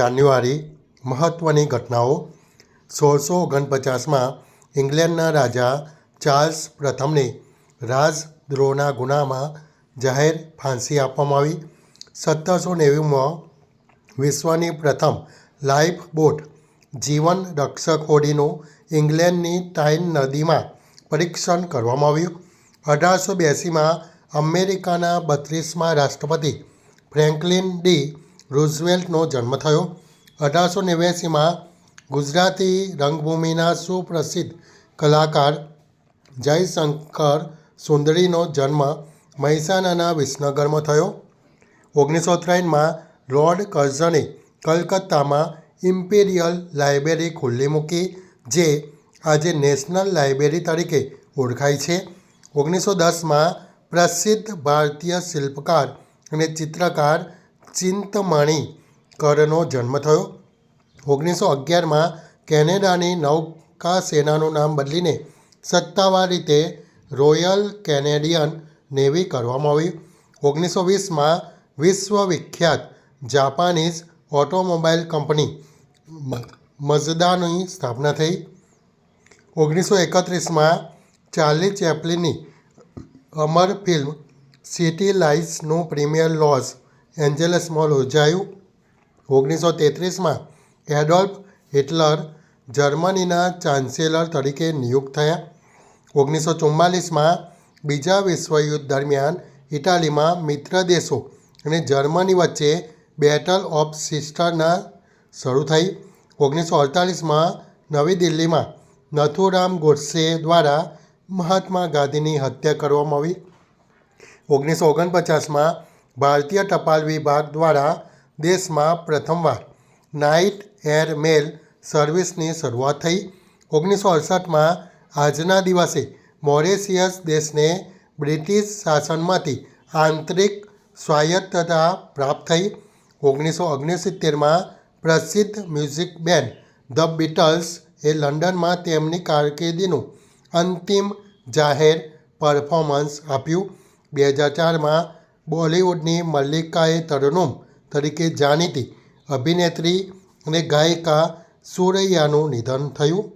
જાન્યુઆરી મહત્ત્વની ઘટનાઓ 1649માં ઇંગ્લેન્ડના રાજા ચાર્લ્સ પ્રથમને રાજદ્રોહના ગુનામાં જાહેર ફાંસી આપવામાં આવી. 1790માં વિશ્વની પ્રથમ લાઇફ બોટ જીવન રક્ષક હોડીનું ઇંગ્લેન્ડની ટાઇન નદીમાં પરીક્ષણ કરવામાં આવ્યું. 1882માં અમેરિકાના 32મા રાષ્ટ્રપતિ ફ્રેન્કલિન ડી રૂઝવેલ્ટનો જન્મ થયો. 1889માં ગુજરાતી રંગભૂમિના સુપ્રસિદ્ધ કલાકાર જયશંકર સુંદરીનો જન્મ મહેસાણાના વિસનગરમાં થયો. 1903માં લોર્ડ કર્ઝને કલકત્તામાં ઇમ્પિરિયલ લાઇબ્રેરી ખુલ્લી મૂકી, જે આજે નેશનલ લાઇબ્રેરી તરીકે ઓળખાય છે. 1910માં પ્રસિદ્ધ ભારતીય શિલ્પકાર અને ચિત્રકાર ચિંતમણી કરનો જન્મ થયો. 1911માં કેનેડાની નૌકાસેનાનું નામ બદલીને સત્તાવાર રીતે રોયલ કેનેડિયન નેવી કરવામાં આવ્યું. 1920માં વિશ્વવિખ્યાત જાપાનીઝ ઓટોમોબાઈલ કંપની મઝદાની સ્થાપના થઈ. 1931માં ચાર્લી ચેપ્લિનની અમર ફિલ્મ સિટી લાઇટ્સનું પ્રીમિયર લોસ એન્જલસમાં યોજાયું. 1933માં એડોલ્ફ હિટલર જર્મનીના ચાન્સેલર તરીકે નિયુક્ત થયા. 1944માં બીજા વિશ્વયુદ્ધ દરમિયાન ઇટાલીમાં મિત્ર દેશો અને જર્મની વચ્ચે બેટલ ઓફ સિસ્ટર્સ શરૂ થઈ. 1948માં નવી દિલ્હીમાં નથુરામ ગોડસે દ્વારા મહાત્મા ગાંધીની હત્યા કરવામાં આવી. 1949માં ભારતીય ટપાલ વિભાગ દ્વારા દેશમાં પ્રથમવાર નાઇટ એર મેલ સર્વિસની શરૂઆત થઈ. 1968માં આજના દિવસે મોરેશિયસ દેશને બ્રિટિશ શાસનમાંથી આંતરિક સ્વાયત્તતા પ્રાપ્ત થઈ. 1969માં પ્રસિદ્ધ મ્યુઝિક બેન્ડ ધ બીટલ્સ એ લંડનમાં તેમની કારકિર્દીનું અંતિમ જાહેર પરફોર્મન્સ આપ્યું. 2004માં બોલિવૂડની મલ્લિકા તરન્નુમ તરીકે જાણીતી અભિનેત્રી અને ગાયિકા સુરૈયાનું નિધન થયું.